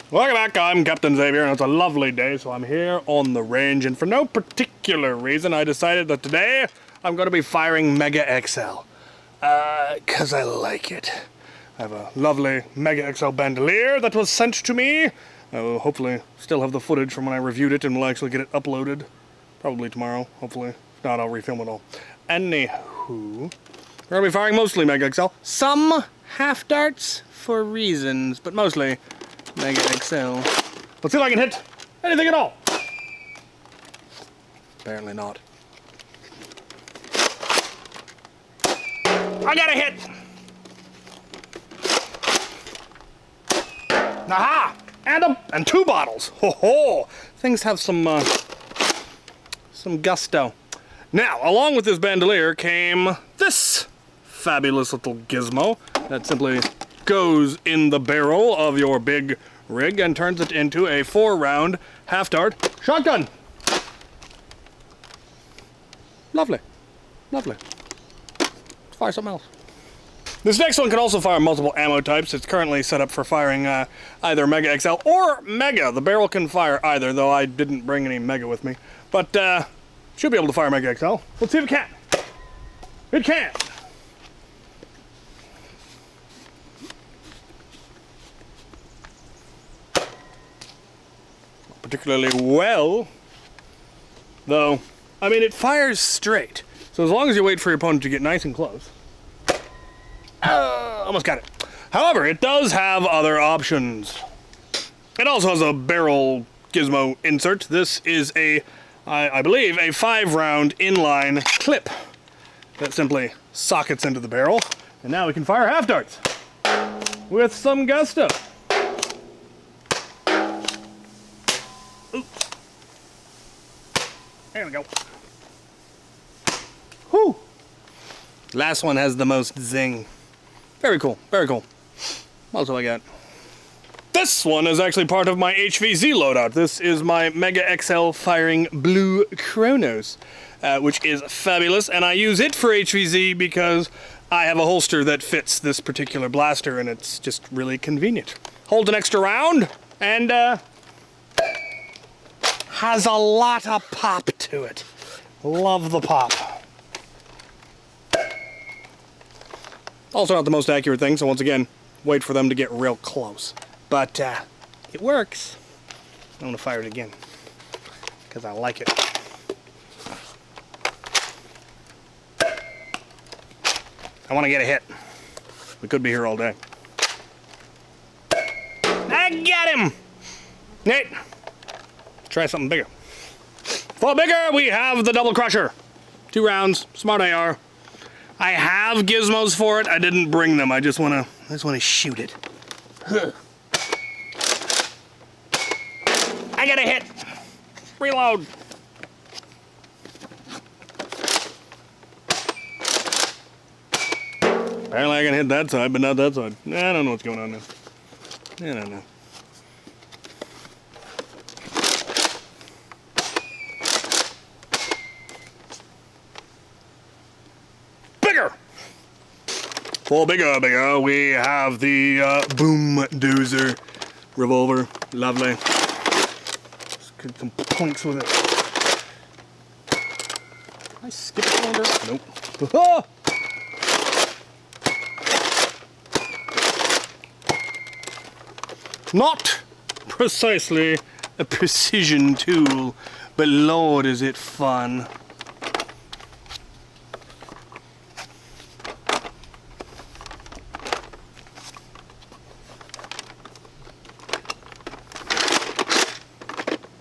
Welcome back, I'm Captain Xavier, and it's a lovely day, so I'm here on the range, and for no particular reason, I decided that today I'm going to be firing Mega XL. Because I like it. I have a lovely Mega XL bandolier that was sent to me. I will hopefully still have the footage from when I reviewed it, and we'll actually get it uploaded. Probably tomorrow, hopefully. If not, I'll refilm it all. Anywho, we're going to be firing mostly Mega XL. Some half darts for reasons, but mostly Mega XL. Let's see if I can hit anything at all. Apparently not. I got a hit! Aha! And two bottles. Ho ho! Things have some gusto. Now, along with this bandolier came this fabulous little gizmo that simply goes in the barrel of your big rig and turns it into a 4-round half-dart shotgun. Lovely. Lovely. Let's fire something else. This next one can also fire multiple ammo types. It's currently set up for firing either Mega XL or Mega. The barrel can fire either, though I didn't bring any Mega with me. But should be able to fire Mega XL. Let's see if it can. It can. Particularly well, though. I mean, it fires straight, so as long as you wait for your opponent to get nice and close. Almost got it. However, it does have other options. It also has a barrel gizmo insert. This is a, I believe, a 5-round inline clip that simply sockets into the barrel, and now we can fire half darts with some gusto. There we go. Whew. Last one has the most zing. Very cool, very cool. What else have I got? This one is actually part of my HVZ loadout. This is my Mega XL firing Blue Chronos, which is fabulous, and I use it for HVZ because I have a holster that fits this particular blaster, and it's just really convenient. Holds an extra round, and has a lot of pop to it. Love the pop. Also not the most accurate thing, so once again, wait for them to get real close. But it works. I'm gonna fire it again, because I like it. I want to get a hit. We could be here all day. I got him! Nate! Try something bigger. For bigger, we have the double crusher. 2 rounds, smart AR. I have gizmos for it. I didn't bring them. I just wanna shoot it. Huh. I got a hit. Reload. Apparently I can hit that side, but not that side. I don't know what's going on now. I don't know. For bigger, we have the Boom Doozer Revolver. Lovely. Let's get some points with it. Can I skip a cylinder? Nope. Ah! Not precisely a precision tool, but Lord, is it fun.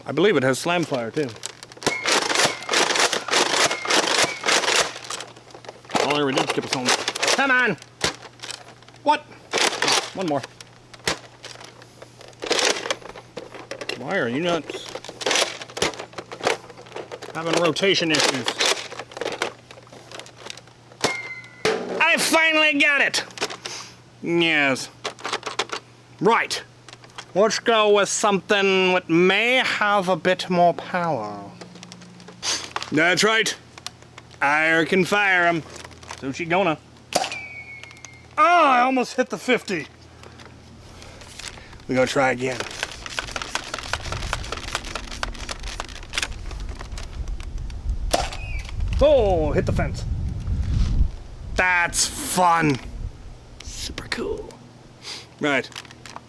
I believe it has slam fire too. Oh, there we did skip a cylinder. Come on! What? Oh, one more. Why are you not having rotation issues? I finally got it! Yes. Right. Let's go with something that may have a bit more power. That's right. I can fire him. So she gonna. Oh, I almost hit the 50. We're gonna try again. Oh, hit the fence. That's fun. Super cool. Right.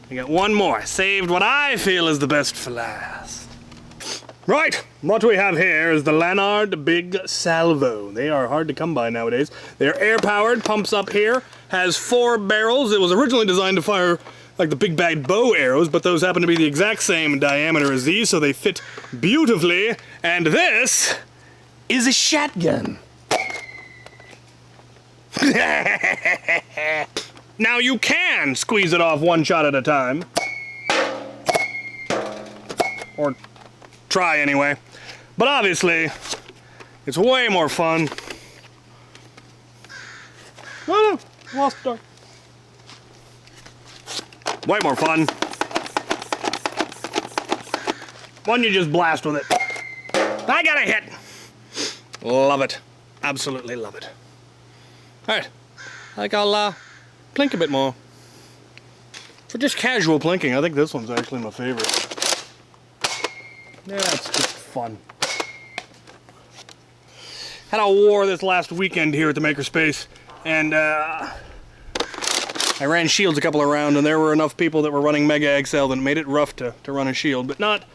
I got one more. Saved what I feel is the best for last. Right. What we have here is the Lanard Big Salvo. They are hard to come by nowadays. They're air-powered, pumps up here, has 4 barrels. It was originally designed to fire like the big bad bow arrows, but those happen to be the exact same diameter as these, so they fit beautifully. And this is a shotgun. Now you can squeeze it off one shot at a time. Or try anyway. But obviously, it's way more fun. Oh no, lost dark. Way more fun when you just blast with it. I got a hit. Love it. Absolutely love it. Alright. I think I'll plink a bit more. For just casual plinking, I think this one's actually my favorite. Yeah, it's just fun. Had a war this last weekend here at the Makerspace, and I ran shields a couple around, and there were enough people that were running Mega XL that made it rough to run a shield, but not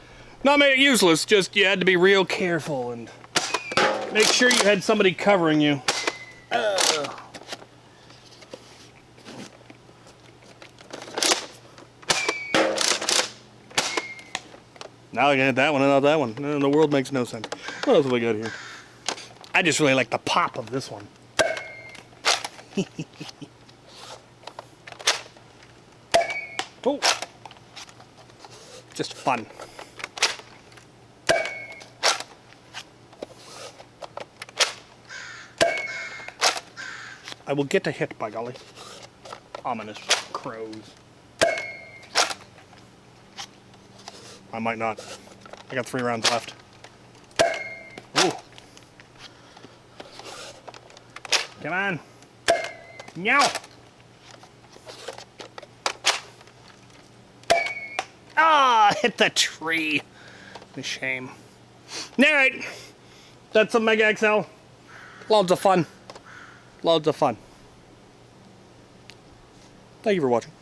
made it useless, just you had to be real careful and make sure you had somebody covering you. Now I can hit that one and not that one. The world makes no sense. What else have we got here? I just really like the pop of this one. Oh, just fun. I will get a hit, by golly. Ominous crows. I might not. I got 3 rounds left. Ooh. Come on. Meow. Ah, hit the tree. A shame. Alright. That's a Mega XL. Loads of fun. Loads of fun. Thank you for watching.